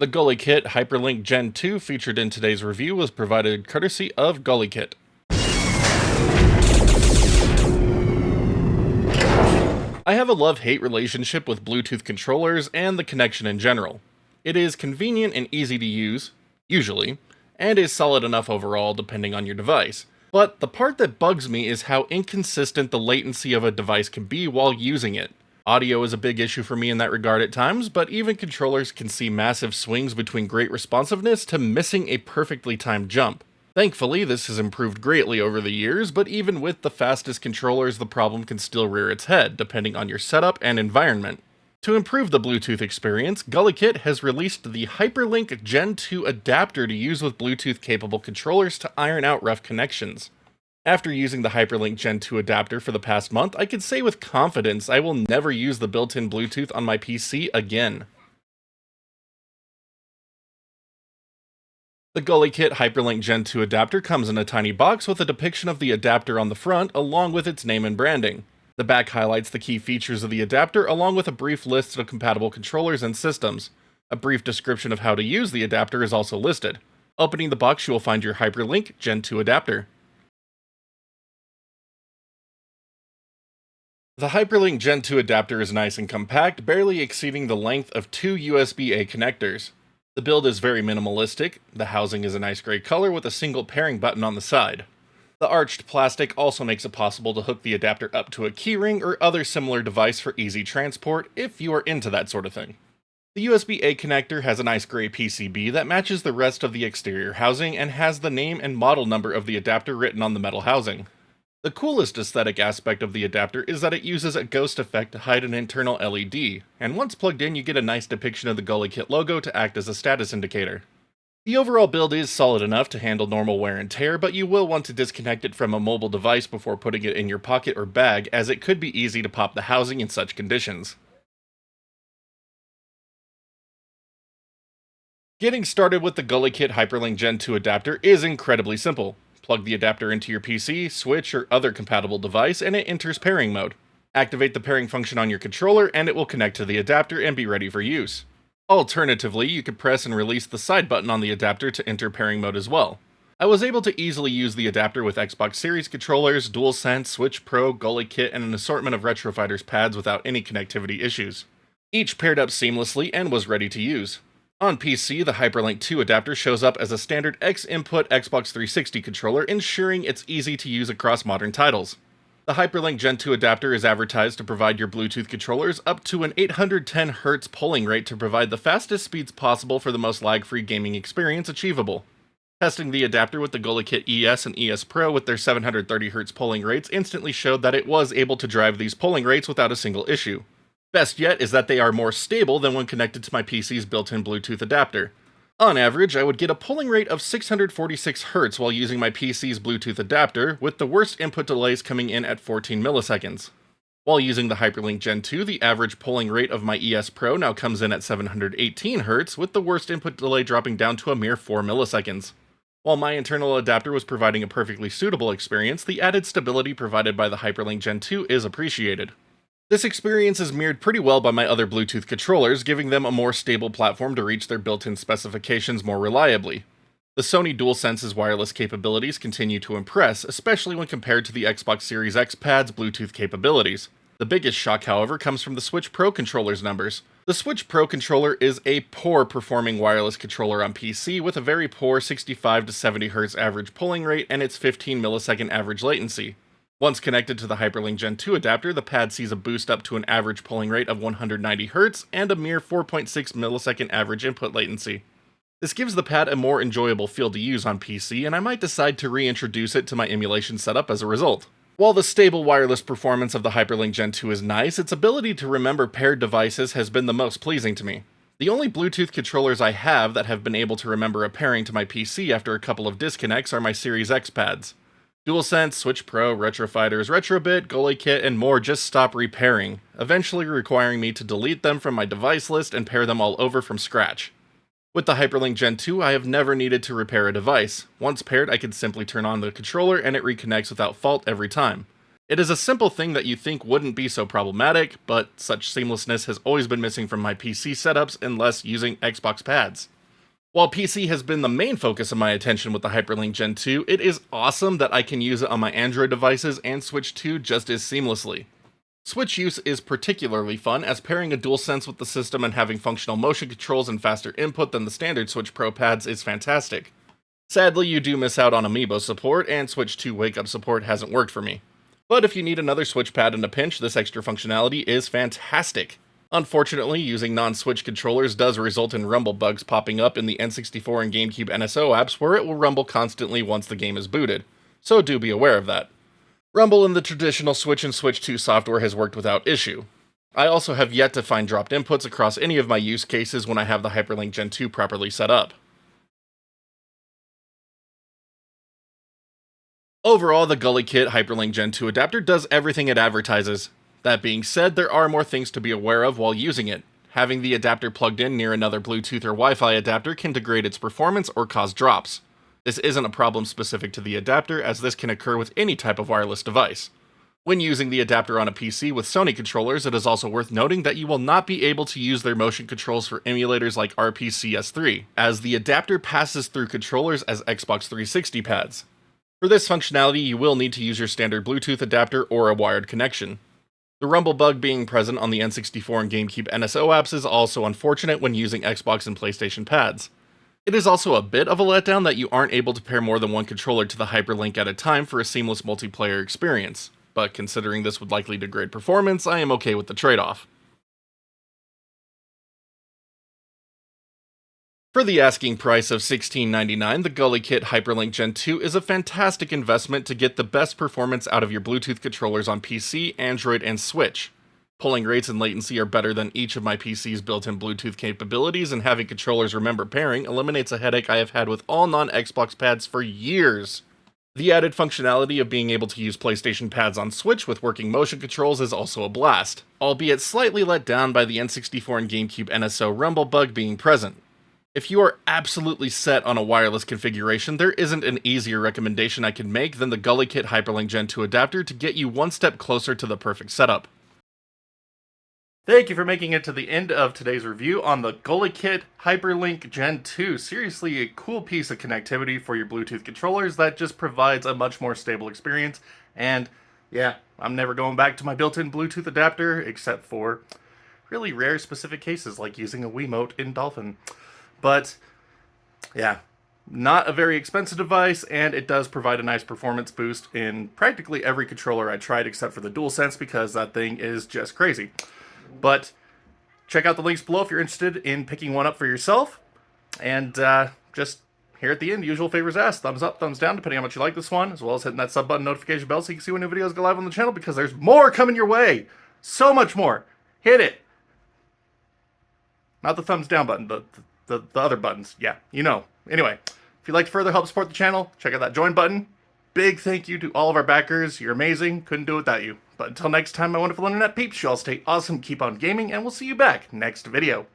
The GuliKit Hyperlink Gen 2 featured in today's review was provided courtesy of GuliKit. I have a love-hate relationship with Bluetooth controllers and the connection in general. It is convenient and easy to use, usually, and is solid enough overall depending on your device. But the part that bugs me is how inconsistent the latency of a device can be while using it. Audio is a big issue for me in that regard at times, but even controllers can see massive swings between great responsiveness to missing a perfectly timed jump. Thankfully, this has improved greatly over the years, but even with the fastest controllers, the problem can still rear its head, depending on your setup and environment. To improve the Bluetooth experience, GuliKit has released the Hyperlink Gen 2 adapter to use with Bluetooth-capable controllers to iron out rough connections. After using the Hyperlink Gen 2 adapter for the past month, I can say with confidence I will never use the built-in Bluetooth on my PC again. The GuliKit Hyperlink Gen 2 adapter comes in a tiny box with a depiction of the adapter on the front, along with its name and branding. The back highlights the key features of the adapter, along with a brief list of compatible controllers and systems. A brief description of how to use the adapter is also listed. Opening the box, you will find your Hyperlink Gen 2 adapter. The Hyperlink Gen 2 adapter is nice and compact, barely exceeding the length of two USB-A connectors. The build is very minimalistic. The housing is a nice gray color with a single pairing button on the side. The arched plastic also makes it possible to hook the adapter up to a keyring or other similar device for easy transport, if you are into that sort of thing. The USB-A connector has a nice gray PCB that matches the rest of the exterior housing and has the name and model number of the adapter written on the metal housing. The coolest aesthetic aspect of the adapter is that it uses a ghost effect to hide an internal LED, and once plugged in you get a nice depiction of the GuliKit logo to act as a status indicator. The overall build is solid enough to handle normal wear and tear, but you will want to disconnect it from a mobile device before putting it in your pocket or bag, as it could be easy to pop the housing in such conditions. Getting started with the GuliKit Hyperlink Gen 2 adapter is incredibly simple. Plug the adapter into your PC, Switch, or other compatible device, and it enters pairing mode. Activate the pairing function on your controller, and it will connect to the adapter and be ready for use. Alternatively, you could press and release the side button on the adapter to enter pairing mode as well. I was able to easily use the adapter with Xbox Series controllers, DualSense, Switch Pro, GuliKit, and an assortment of Retro Fighters pads without any connectivity issues. Each paired up seamlessly and was ready to use. On PC, the Hyperlink 2 adapter shows up as a standard X-input Xbox 360 controller, ensuring it's easy to use across modern titles. The Hyperlink Gen 2 adapter is advertised to provide your Bluetooth controllers up to an 810Hz polling rate to provide the fastest speeds possible for the most lag-free gaming experience achievable. Testing the adapter with the GuliKit ES and ES Pro with their 730Hz polling rates instantly showed that it was able to drive these polling rates without a single issue. Best yet is that they are more stable than when connected to my PC's built-in Bluetooth adapter. On average, I would get a polling rate of 646Hz while using my PC's Bluetooth adapter, with the worst input delays coming in at 14 milliseconds. While using the Hyperlink Gen 2, the average polling rate of my ES Pro now comes in at 718Hz, with the worst input delay dropping down to a mere 4 milliseconds. While my internal adapter was providing a perfectly suitable experience, the added stability provided by the Hyperlink Gen 2 is appreciated. This experience is mirrored pretty well by my other Bluetooth controllers, giving them a more stable platform to reach their built-in specifications more reliably. The Sony DualSense's wireless capabilities continue to impress, especially when compared to the Xbox Series X pad's Bluetooth capabilities. The biggest shock, however, comes from the Switch Pro controller's numbers. The Switch Pro controller is a poor performing wireless controller on PC with a very poor 65 to 70Hz average polling rate and its 15 millisecond average latency. Once connected to the Hyperlink Gen 2 adapter, the pad sees a boost up to an average polling rate of 190Hz and a mere 4.6 millisecond average input latency. This gives the pad a more enjoyable feel to use on PC, and I might decide to reintroduce it to my emulation setup as a result. While the stable wireless performance of the Hyperlink Gen 2 is nice, its ability to remember paired devices has been the most pleasing to me. The only Bluetooth controllers I have that have been able to remember a pairing to my PC after a couple of disconnects are my Series X pads. DualSense, Switch Pro, Retro Fighters, Retrobit, GuliKit, and more just stop repairing, eventually requiring me to delete them from my device list and pair them all over from scratch. With the Hyperlink Gen 2, I have never needed to repair a device. Once paired, I can simply turn on the controller and it reconnects without fault every time. It is a simple thing that you think wouldn't be so problematic, but such seamlessness has always been missing from my PC setups unless using Xbox pads. While PC has been the main focus of my attention with the Hyperlink Gen 2, it is awesome that I can use it on my Android devices and Switch 2 just as seamlessly. Switch use is particularly fun, as pairing a DualSense with the system and having functional motion controls and faster input than the standard Switch Pro pads is fantastic. Sadly, you do miss out on Amiibo support, and Switch 2 wake-up support hasn't worked for me. But if you need another Switch pad in a pinch, this extra functionality is fantastic. Unfortunately, using non-Switch controllers does result in rumble bugs popping up in the N64 and GameCube NSO apps where it will rumble constantly once the game is booted, so do be aware of that. Rumble in the traditional Switch and Switch 2 software has worked without issue. I also have yet to find dropped inputs across any of my use cases when I have the Hyperlink Gen 2 properly set up. Overall, the GuliKit Hyperlink Gen 2 adapter does everything it advertises. That being said, there are more things to be aware of while using it. Having the adapter plugged in near another Bluetooth or Wi-Fi adapter can degrade its performance or cause drops. This isn't a problem specific to the adapter, as this can occur with any type of wireless device. When using the adapter on a PC with Sony controllers, it is also worth noting that you will not be able to use their motion controls for emulators like RPCS3, as the adapter passes through controllers as Xbox 360 pads. For this functionality, you will need to use your standard Bluetooth adapter or a wired connection. The rumble bug being present on the N64 and GameCube NSO apps is also unfortunate when using Xbox and PlayStation pads. It is also a bit of a letdown that you aren't able to pair more than one controller to the Hyperlink at a time for a seamless multiplayer experience, but considering this would likely degrade performance, I am okay with the trade-off. For the asking price of $16.99, the GuliKit Hyperlink Gen 2 is a fantastic investment to get the best performance out of your Bluetooth controllers on PC, Android, and Switch. Polling rates and latency are better than each of my PC's built-in Bluetooth capabilities, and having controllers remember pairing eliminates a headache I have had with all non-Xbox pads for years. The added functionality of being able to use PlayStation pads on Switch with working motion controls is also a blast, albeit slightly let down by the N64 and GameCube NSO rumble bug being present. If you are absolutely set on a wireless configuration, there isn't an easier recommendation I can make than the GuliKit Hyperlink Gen 2 adapter to get you one step closer to the perfect setup. Thank you for making it to the end of today's review on the GuliKit Hyperlink Gen 2. Seriously, a cool piece of connectivity for your Bluetooth controllers that just provides a much more stable experience. And yeah, I'm never going back to my built-in Bluetooth adapter except for really rare specific cases like using a Wiimote in Dolphin. But yeah, not a very expensive device, and it does provide a nice performance boost in practically every controller I tried except for the DualSense, because that thing is just crazy. But check out the links below if you're interested in picking one up for yourself. And just here at the end, usual favors asked. Thumbs up, thumbs down, depending on how much you like this one, as well as hitting that sub button, notification bell, so you can see when new videos go live on the channel, because there's more coming your way. So much more. Hit it. Not the thumbs down button, but the other buttons. Yeah, you know. Anyway, if you'd like to further help support the channel, check out that join button. Big thank you to all of our backers. You're amazing. Couldn't do it without you. But until next time, my wonderful internet peeps, you all stay awesome, keep on gaming, and we'll see you back next video.